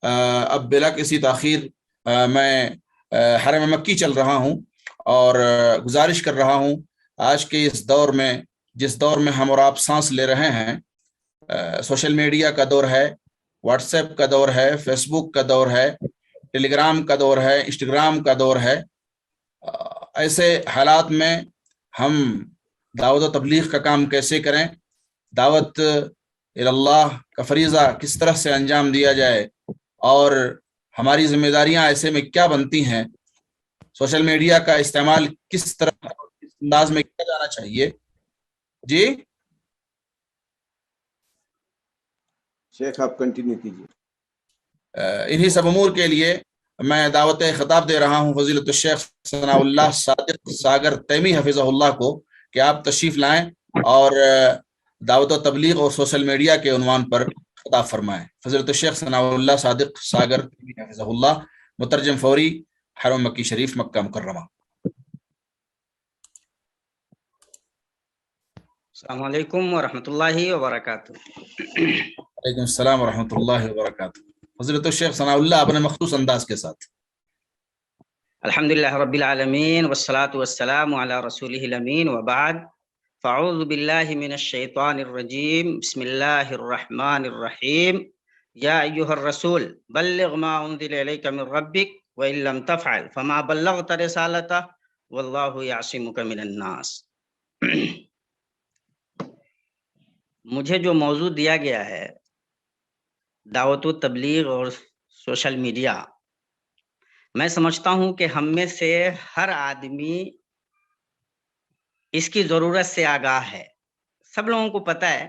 اب بلا کسی تاخیر میں حرم مکی چل رہا ہوں اور گزارش کر رہا ہوں آج کے اس دور میں، جس دور میں ہم اور آپ سانس لے رہے ہیں، سوشل میڈیا کا دور ہے، واٹس ایپ کا دور ہے، فیس بک کا دور ہے، ٹیلی گرام کا دور ہے، انسٹاگرام کا دور ہے، ایسے حالات میں ہم دعوت و تبلیغ کا کام کیسے کریں، دعوت اللہ کا فریضہ کس طرح سے انجام دیا جائے، اور ہماری ذمہ داریاں ایسے میں کیا بنتی ہیں، سوشل میڈیا کا استعمال کس طرح کس انداز میں کیا جانا چاہیے۔ جی شیخ آپ کنٹینیو کیجیے۔ انہی سب امور کے لیے میں دعوت خطاب دے رہا ہوں فضیلت الشیخ ثناء اللہ صادق ساگر تیمی حفظہ اللہ کو کہ آپ تشریف لائیں اور دعوت و تبلیغ اور سوشل میڈیا کے عنوان پر خطاب فرمائیں۔ فضیلت الشیخ ثناء اللہ صادق ساگر تیمی حفظہ اللہ، مترجم فوری، حرم مکی شریف، مکہ مکرمہ۔ السلام علیکم ورحمۃ اللہ وبرکاتہ۔ وعلیکم السلام ورحمۃ اللہ وبرکاتہ۔ حضرت الشیخ ثناء اللہ اپنے مخصوص انداز کے ساتھ۔ الحمدللہ رب العالمین والصلاة والسلام علی رسولہ الامین وبعد، فاعوذ باللہ من الشیطان الرجیم، بسم اللہ الرحمن الرحیم، یا ایہا الرسول بلغ ما انزل الیک من ربک وان لم تفعل فما بلغت رسالتہ واللہ یعصمک من الناس۔ مجھے جو موضوع دیا گیا ہے دعوت و تبلیغ اور سوشل میڈیا، میں سمجھتا ہوں کہ ہم میں سے ہر آدمی اس کی ضرورت سے آگاہ ہے۔ سب لوگوں کو پتہ ہے،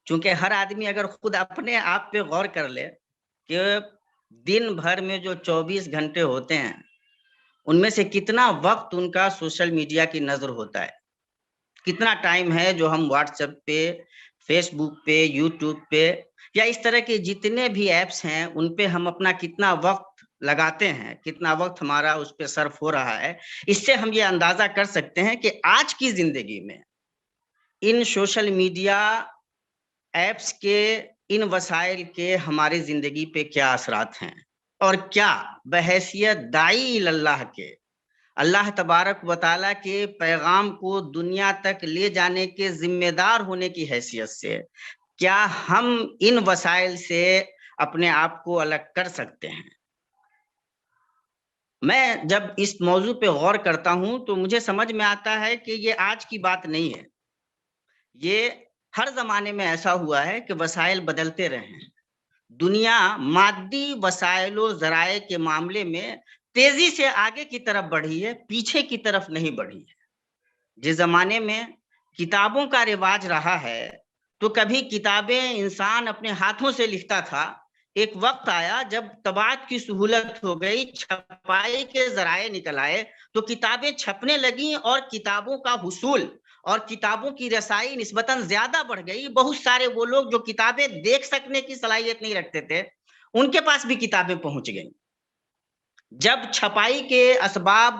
چونکہ ہر آدمی اگر خود اپنے آپ پہ غور کر لے کہ دن بھر میں جو 24 گھنٹے ہوتے ہیں ان میں سے کتنا وقت ان کا سوشل میڈیا کی نظر ہوتا ہے، کتنا ٹائم ہے جو ہم واٹس ایپ پہ، فیس بک پہ، یوٹیوب پہ یا اس طرح کے جتنے بھی ایپس ہیں ان پہ ہم اپنا کتنا وقت لگاتے ہیں، کتنا وقت ہمارا اس پہ صرف ہو رہا ہے۔ اس سے ہم یہ اندازہ کر سکتے ہیں کہ آج کی زندگی میں ان سوشل میڈیا ایپس کے، ان وسائل کے ہماری زندگی پہ کیا اثرات ہیں، اور کیا بحیثیت داعی اللہ کے، اللہ تبارک و تعالیٰ کے پیغام کو دنیا تک لے جانے کے ذمہ دار ہونے کی حیثیت سے کیا ہم ان وسائل سے اپنے آپ کو الگ کر سکتے ہیں۔ میں جب اس موضوع پہ غور کرتا ہوں تو مجھے سمجھ میں آتا ہے کہ یہ آج کی بات نہیں ہے، یہ ہر زمانے میں ایسا ہوا ہے کہ وسائل بدلتے رہے ہیں۔ دنیا مادی وسائل و ذرائع کے معاملے میں تیزی سے آگے کی طرف بڑھی ہے، پیچھے کی طرف نہیں بڑھی ہے۔ جس زمانے میں کتابوں کا رواج رہا ہے تو کبھی کتابیں انسان اپنے ہاتھوں سے لکھتا تھا، ایک وقت آیا جب طباعت کی سہولت ہو گئی، چھپائی کے ذرائع نکل آئے تو کتابیں چھپنے لگیں اور کتابوں کا حصول اور کتابوں کی رسائی نسبتاً زیادہ بڑھ گئی۔ بہت سارے وہ لوگ جو کتابیں دیکھ سکنے کی صلاحیت نہیں رکھتے تھے ان کے پاس بھی کتابیں پہنچ گئیں۔ جب چھپائی کے اسباب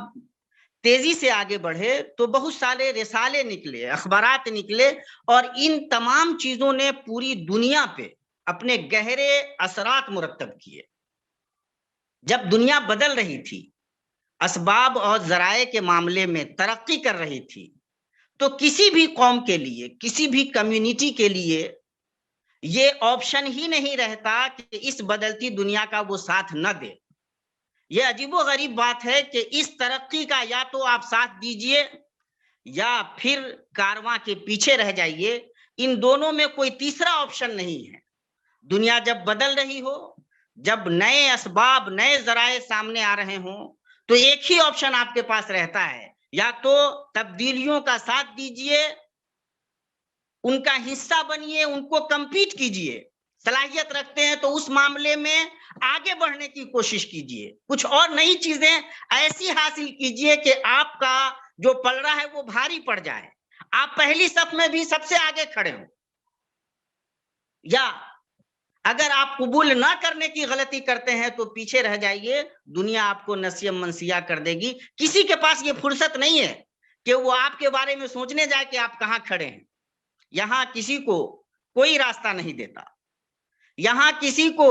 تیزی سے آگے بڑھے تو بہت سارے رسالے نکلے، اخبارات نکلے، اور ان تمام چیزوں نے پوری دنیا پہ اپنے گہرے اثرات مرتب کیے۔ جب دنیا بدل رہی تھی، اسباب اور ذرائع کے معاملے میں ترقی کر رہی تھی، تو کسی بھی قوم کے لیے، کسی بھی کمیونٹی کے لیے یہ آپشن ہی نہیں رہتا کہ اس بدلتی دنیا کا وہ ساتھ نہ دے۔ یہ عجیب و غریب بات ہے کہ اس ترقی کا یا تو آپ ساتھ دیجئے یا پھر کارواں کے پیچھے رہ جائیے، ان دونوں میں کوئی تیسرا آپشن نہیں ہے۔ دنیا جب بدل رہی ہو، جب نئے اسباب، نئے ذرائع سامنے آ رہے ہوں، تو ایک ہی آپشن آپ کے پاس رہتا ہے، یا تو تبدیلیوں کا ساتھ دیجئے، ان کا حصہ بنیے، ان کو کمپیٹ کیجئے، صلاحیت رکھتے ہیں تو اس معاملے میں آگے بڑھنے کی کوشش کیجئے، کچھ اور نئی چیزیں ایسی حاصل کیجئے کہ آپ کا جو پلڑا ہے وہ بھاری پڑ جائے، آپ پہلی صف میں بھی سب سے آگے کھڑے ہوں۔ یا اگر آپ قبول نہ کرنے کی غلطی کرتے ہیں تو پیچھے رہ جائیے، دنیا آپ کو نسیہ منسیہ کر دے گی۔ کسی کے پاس یہ فرصت نہیں ہے کہ وہ آپ کے بارے میں سوچنے جائے کہ آپ کہاں کھڑے ہیں۔ یہاں کسی کو کوئی راستہ نہیں دیتا، یہاں کسی کو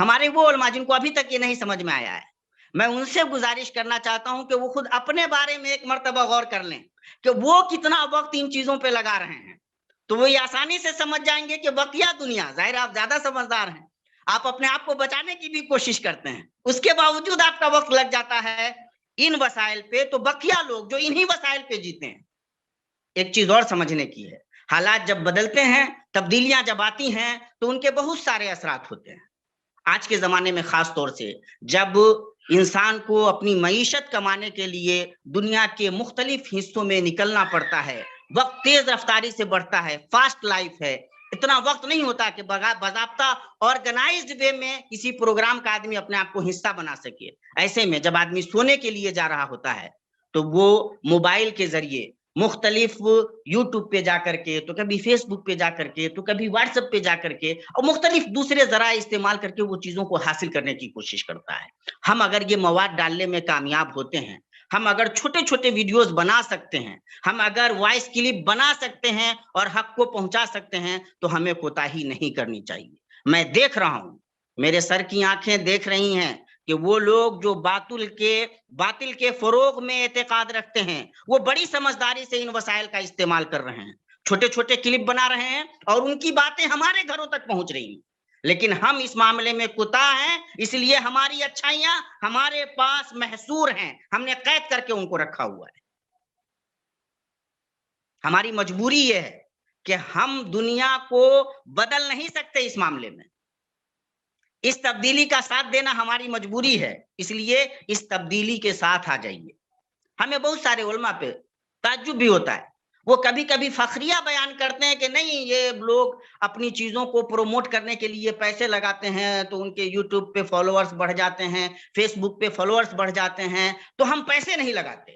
ہمارے وہ علماء جن کو ابھی تک یہ نہیں سمجھ میں آیا ہے، میں ان سے گزارش کرنا چاہتا ہوں کہ وہ خود اپنے بارے میں ایک مرتبہ غور کر لیں کہ وہ کتنا وقت ان چیزوں پہ لگا رہے ہیں، تو وہ یہ آسانی سے سمجھ جائیں گے کہ بقیہ دنیا، ظاہر آپ زیادہ سمجھدار ہیں، آپ اپنے آپ کو بچانے کی بھی کوشش کرتے ہیں، اس کے باوجود آپ کا وقت لگ جاتا ہے ان وسائل پہ، تو بقیہ لوگ جو انہی وسائل پہ جیتے ہیں۔ ایک چیز اور سمجھنے کی ہے، حالات جب بدلتے ہیں، تبدیلیاں جب آتی ہیں تو ان کے بہت سارے اثرات ہوتے ہیں۔ آج کے زمانے میں خاص طور سے جب انسان کو اپنی معیشت کمانے کے لیے دنیا کے مختلف حصوں میں نکلنا پڑتا ہے، وقت تیز رفتاری سے بڑھتا ہے، فاسٹ لائف ہے، اتنا وقت نہیں ہوتا کہ باضابطہ آرگنائزڈ وے میں کسی پروگرام کا آدمی اپنے آپ کو حصہ بنا سکے۔ ایسے میں جب آدمی سونے کے لیے جا رہا ہوتا ہے تو وہ موبائل کے ذریعے مختلف یوٹیوب پہ جا کر کے، تو کبھی فیس بک پہ جا کر کے، تو کبھی واٹس ایپ پہ جا کر کے، اور مختلف دوسرے ذرائع استعمال کر کے وہ چیزوں کو حاصل کرنے کی کوشش کرتا ہے۔ ہم اگر یہ مواد ڈالنے میں کامیاب ہوتے ہیں، ہم اگر چھوٹے چھوٹے ویڈیوز بنا سکتے ہیں، ہم اگر وائس کلپ بنا سکتے ہیں اور حق کو پہنچا سکتے ہیں، تو ہمیں کوتاہی نہیں کرنی چاہیے۔ میں دیکھ رہا ہوں، میرے سر کی آنکھیں دیکھ رہی ہیں کہ وہ لوگ جو باطل کے فروغ میں اعتقاد رکھتے ہیں، وہ بڑی سمجھداری سے ان وسائل کا استعمال کر رہے ہیں، چھوٹے چھوٹے کلپ بنا رہے ہیں اور ان کی باتیں ہمارے گھروں تک پہنچ رہی ہیں، لیکن ہم اس معاملے میں کوتاہ ہیں، اس لیے ہماری اچھائیاں ہمارے پاس محصور ہیں، ہم نے قید کر کے ان کو رکھا ہوا ہے۔ ہماری مجبوری یہ ہے کہ ہم دنیا کو بدل نہیں سکتے، اس معاملے میں اس تبدیلی کا ساتھ دینا ہماری مجبوری ہے، اس لیے اس تبدیلی کے ساتھ آ جائیے۔ ہمیں بہت سارے علماء پہ تعجب بھی ہوتا ہے، وہ کبھی کبھی فخریہ بیان کرتے ہیں کہ نہیں، یہ لوگ اپنی چیزوں کو پروموٹ کرنے کے لیے پیسے لگاتے ہیں تو ان کے یوٹیوب پہ فالوورز بڑھ جاتے ہیں، فیس بک پہ فالوورز بڑھ جاتے ہیں، تو ہم پیسے نہیں لگاتے۔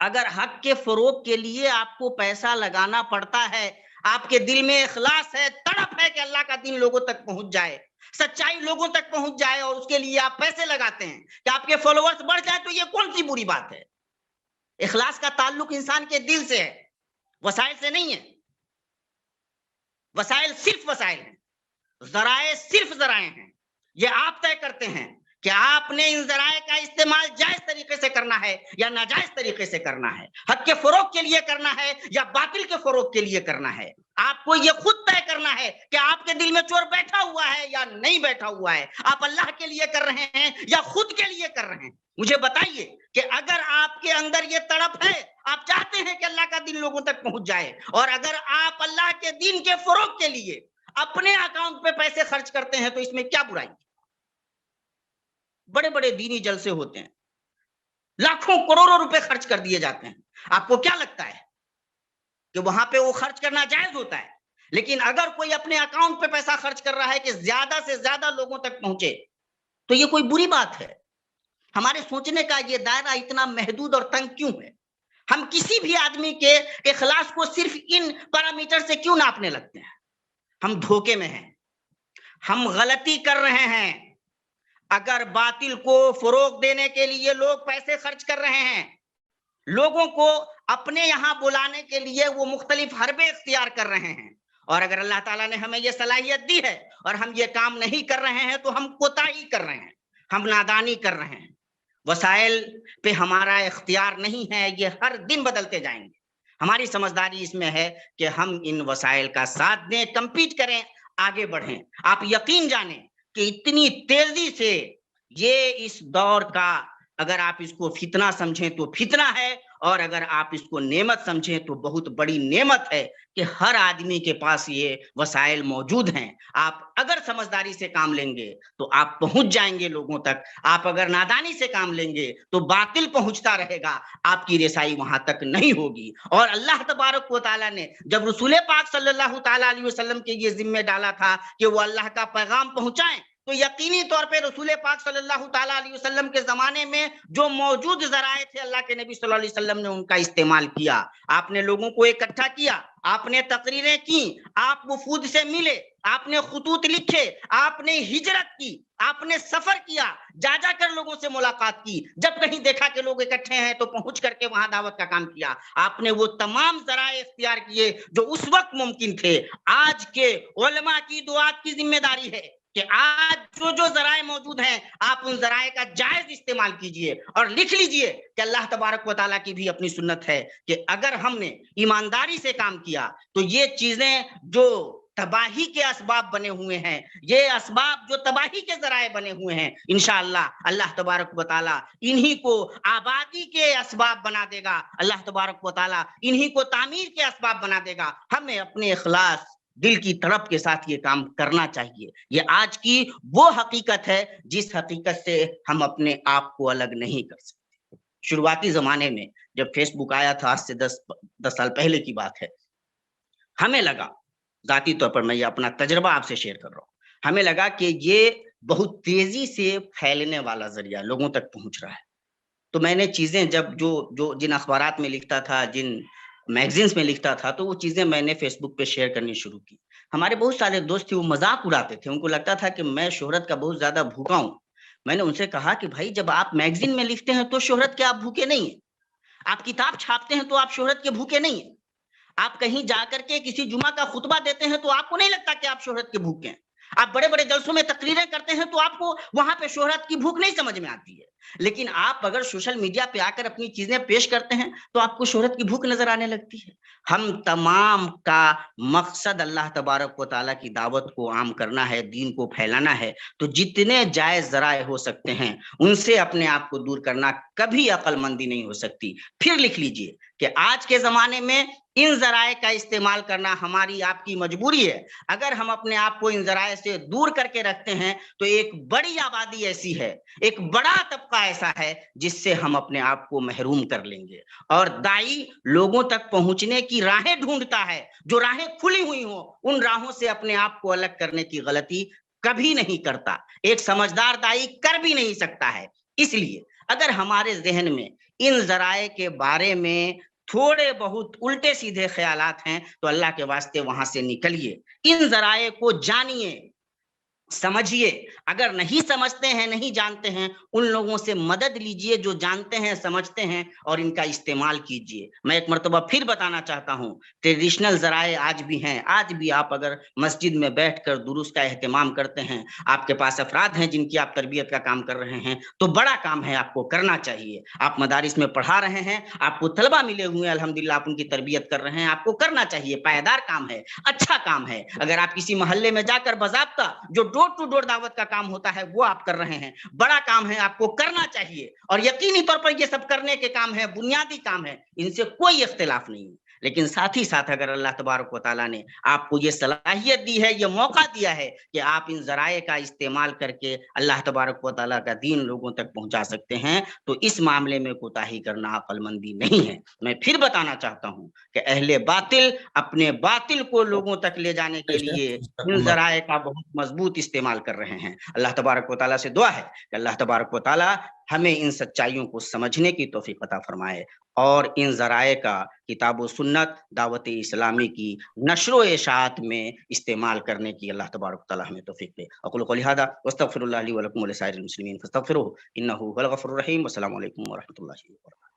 اگر حق کے فروغ کے لیے آپ کو پیسہ لگانا پڑتا ہے، آپ کے دل میں اخلاص ہے، تڑپ ہے کہ اللہ کا دین لوگوں تک پہنچ جائے، سچائی لوگوں تک پہنچ جائے، اور اس کے لیے آپ پیسے لگاتے ہیں کہ آپ کے فالوورز بڑھ جائے، تو یہ کون سی بری بات ہے؟ اخلاص کا تعلق انسان کے دل سے ہے، وسائل سے نہیں ہے۔ وسائل صرف وسائل ہیں، ذرائع صرف ذرائع ہیں، یہ آپ طے کرتے ہیں کہ آپ نے ان ذرائع کا استعمال جائز طریقے سے کرنا ہے یا ناجائز طریقے سے کرنا ہے، حق کے فروغ کے لیے کرنا ہے یا باطل کے فروغ کے لیے کرنا ہے۔ آپ کو یہ خود طے کرنا ہے کہ آپ کے دل میں چور بیٹھا ہوا ہے یا نہیں بیٹھا ہوا ہے، آپ اللہ کے لیے کر رہے ہیں یا خود کے لیے کر رہے ہیں۔ مجھے بتائیے کہ اگر آپ کے اندر یہ تڑپ ہے، آپ چاہتے ہیں کہ اللہ کا دین لوگوں تک پہنچ جائے، اور اگر آپ اللہ کے دین کے فروغ کے لیے اپنے اکاؤنٹ پہ پیسے خرچ کرتے ہیں، تو اس میں کیا برائی؟ بڑے بڑے دینی جلسے ہوتے ہیں، لاکھوں کروڑوں روپے خرچ کر دیے جاتے ہیں، آپ کو کیا لگتا ہے کہ وہاں پہ وہ خرچ کرنا جائز ہوتا ہے؟ لیکن اگر کوئی اپنے اکاؤنٹ پہ پیسہ خرچ کر رہا ہے کہ زیادہ سے زیادہ لوگوں تک پہنچے، تو یہ کوئی بری بات ہے؟ ہمارے سوچنے کا یہ دائرہ اتنا محدود اور تنگ کیوں ہے؟ ہم کسی بھی آدمی کے اخلاص کو صرف ان پیرامیٹر سے کیوں ناپنے لگتے ہیں؟ ہم دھوکے میں ہیں، ہم غلطی کر رہے ہیں۔ اگر باطل کو فروغ دینے کے لیے لوگ پیسے خرچ کر رہے ہیں، لوگوں کو اپنے یہاں بلانے کے لیے وہ مختلف حربے اختیار کر رہے ہیں، اور اگر اللہ تعالیٰ نے ہمیں یہ صلاحیت دی ہے اور ہم یہ کام نہیں کر رہے ہیں، تو ہم کوتاہی کر رہے ہیں، ہم نادانی کر رہے ہیں۔ وسائل پہ ہمارا اختیار نہیں ہے، یہ ہر دن بدلتے جائیں گے۔ ہماری سمجھداری اس میں ہے کہ ہم ان وسائل کا ساتھ دیں، کمپیٹ کریں، آگے بڑھیں۔ آپ یقین جانیں کہ اتنی تیزی سے یہ اس دور کا، اگر آپ اس کو فتنہ سمجھیں تو فتنہ ہے، اور اگر آپ اس کو نعمت سمجھیں تو بہت بڑی نعمت ہے کہ ہر آدمی کے پاس یہ وسائل موجود ہیں۔ آپ اگر سمجھداری سے کام لیں گے تو آپ پہنچ جائیں گے لوگوں تک، آپ اگر نادانی سے کام لیں گے تو باطل پہنچتا رہے گا، آپ کی رسائی وہاں تک نہیں ہوگی۔ اور اللہ تبارک و تعالیٰ نے جب رسول پاک صلی اللہ تعالیٰ علیہ وسلم کے یہ ذمہ ڈالا تھا کہ وہ اللہ کا پیغام پہنچائیں، تو یقینی طور پہ رسول پاک صلی اللہ تعالیٰ علیہ وسلم کے زمانے میں جو موجود ذرائع تھے، اللہ کے نبی صلی اللہ علیہ وسلم نے ان کا استعمال کیا۔ آپ نے لوگوں کو اکٹھا کیا، آپ نے تقریریں کی، آپ وفود سے ملے، آپ نے خطوط لکھے، آپ نے ہجرت کی، آپ نے سفر کیا، جا جا کر لوگوں سے ملاقات کی، جب کہیں دیکھا کہ لوگ اکٹھے ہیں تو پہنچ کر کے وہاں دعوت کا کام کیا۔ آپ نے وہ تمام ذرائع اختیار کیے جو اس وقت ممکن تھے۔ آج کے علماء کی دعات کی ذمہ داری ہے کہ آج جو ذرائع موجود ہیں آپ ان ذرائع کا جائز استعمال کیجئے اور لکھ لیجئے کہ اللہ تبارک و تعالیٰ کی بھی اپنی سنت ہے کہ اگر ہم نے ایمانداری سے کام کیا تو یہ چیزیں جو تباہی کے اسباب بنے ہوئے ہیں، یہ اسباب جو تباہی کے ذرائع بنے ہوئے ہیں، انشاءاللہ اللہ تبارک و تعالیٰ انہی کو آبادی کے اسباب بنا دے گا، اللہ تبارک و تعالیٰ انہی کو تعمیر کے اسباب بنا دے گا۔ ہمیں اپنے اخلاص دل کی طرف کے ساتھ یہ کام کرنا چاہیے۔ یہ آج کی وہ حقیقت ہے جس حقیقت سے ہم اپنے آپ کو الگ نہیں کر سکتے۔ شروعاتی زمانے میں جب فیس بک آیا تھا، آج سے 10 سال پہلے کی بات ہے، ہمیں لگا، ذاتی طور پر میں یہ اپنا تجربہ آپ سے شیئر کر رہا ہوں، ہمیں لگا کہ یہ بہت تیزی سے پھیلنے والا ذریعہ لوگوں تک پہنچ رہا ہے۔ تو میں نے چیزیں جن اخبارات میں لکھتا تھا، جن میگزینز میں لکھتا تھا، تو وہ چیزیں میں نے فیس بک پہ شیئر کرنی شروع کی۔ ہمارے بہت سارے دوست تھے، وہ مذاق اڑاتے تھے، ان کو لگتا تھا کہ میں شہرت کا بہت زیادہ بھوکا ہوں۔ میں نے ان سے کہا کہ بھائی جب آپ میگزین میں لکھتے ہیں تو شہرت کے آپ بھوکے نہیں ہیں، آپ کتاب چھاپتے ہیں تو آپ شہرت کے بھوکے نہیں ہیں، آپ کہیں جا کر کے کسی جمعہ کا خطبہ دیتے ہیں تو آپ کو نہیں لگتا کہ آپ شہرت کے بھوکے ہیں، آپ بڑے بڑے جلسوں میں تقریریں کرتے ہیں تو آپ کو وہاں پہ شہرت کی بھوک نہیں سمجھ میں آتی ہے، لیکن آپ اگر سوشل میڈیا پہ آ کر اپنی چیزیں پیش کرتے ہیں تو آپ کو شہرت کی بھوک نظر آنے لگتی ہے۔ ہم تمام کا مقصد اللہ تبارک و تعالیٰ کی دعوت کو عام کرنا ہے، دین کو پھیلانا ہے، تو جتنے جائز ذرائع ہو سکتے ہیں ان سے اپنے آپ کو دور کرنا کبھی عقل مندی نہیں ہو سکتی۔ پھر لکھ لیجئے کہ آج کے زمانے میں ان ذرائع کا استعمال کرنا ہماری آپ کی مجبوری ہے۔ اگر ہم اپنے آپ کو ان ذرائع سے دور کر کے رکھتے ہیں تو ایک بڑی آبادی ایسی ہے، ایک بڑا طبقہ ایسا ہے جس سے ہم اپنے آپ کو محروم کر لیں گے۔ اور داعی لوگوں تک پہنچنے کی راہیں ڈھونڈتا ہے، جو راہیں کھلی ہوئی ہوں ان راہوں سے اپنے آپ کو الگ کرنے کی غلطی کبھی نہیں کرتا، ایک سمجھدار داعی کر بھی نہیں سکتا ہے۔ اس لیے اگر ہمارے ذہن میں ان ذرائع کے بارے میں تھوڑے بہت الٹے سیدھے خیالات ہیں تو اللہ کے واسطے وہاں سے نکلیے، ان ذرائع کو جانیے، سمجھیے۔ اگر نہیں سمجھتے ہیں، نہیں جانتے ہیں، ان لوگوں سے مدد لیجئے جو جانتے ہیں، سمجھتے ہیں، اور ان کا استعمال کیجئے۔ میں ایک مرتبہ پھر بتانا چاہتا ہوں، ٹریڈیشنل ذرائع آج بھی ہیں، آج بھی آپ اگر مسجد میں بیٹھ کر دروس کا اہتمام کرتے ہیں، آپ کے پاس افراد ہیں جن کی آپ تربیت کا کام کر رہے ہیں، تو بڑا کام ہے، آپ کو کرنا چاہیے۔ آپ مدارس میں پڑھا رہے ہیں، آپ کو طلبہ ملے ہوئے ہیں، الحمدللہ آپ ان کی تربیت کر رہے ہیں، آپ کو کرنا چاہیے، پائیدار کام ہے، اچھا کام ہے۔ اگر آپ کسی محلے میں جا کر باضابطہ جو ڈور ٹو ڈور دعوت کا کام ہوتا ہے وہ آپ کر رہے ہیں، بڑا کام ہے، آپ کو کرنا چاہیے، اور یقینی طور پر یہ سب کرنے کے کام ہے، بنیادی کام ہے، ان سے کوئی اختلاف نہیں ہے۔ لیکن ساتھ ہی ساتھ اگر اللہ تبارک و تعالیٰ نے آپ کو یہ صلاحیت دی ہے، یہ موقع دیا ہے کہ آپ ان ذرائع کا استعمال کر کے اللہ تبارک و تعالیٰ کا دین لوگوں تک پہنچا سکتے ہیں، تو اس معاملے میں کوتاہی کرنا عقل مندی نہیں ہے۔ میں پھر بتانا چاہتا ہوں کہ اہل باطل اپنے باطل کو لوگوں تک لے جانے کے لیے ان ذرائع کا بہت مضبوط استعمال کر رہے ہیں۔ اللہ تبارک و تعالیٰ سے دعا ہے کہ اللہ تبارک و تعالیٰ ہمیں ان سچائیوں کو سمجھنے کی توفیق عطا فرمائے، اور ان ذرائع کا کتاب و سنت دعوت اسلامی کی نشر و اشاعت میں استعمال کرنے کی اللہ تبارک و تعالیٰ ہمیں توفیق دے۔ اقول قولی ھذا واستغفر اللہ لی ولکم ولسائر المسلمین فاستغفروہ انہ ھو الغفور الرحیم۔ والسلام علیکم ورحمۃ اللہ وبرکاتہ۔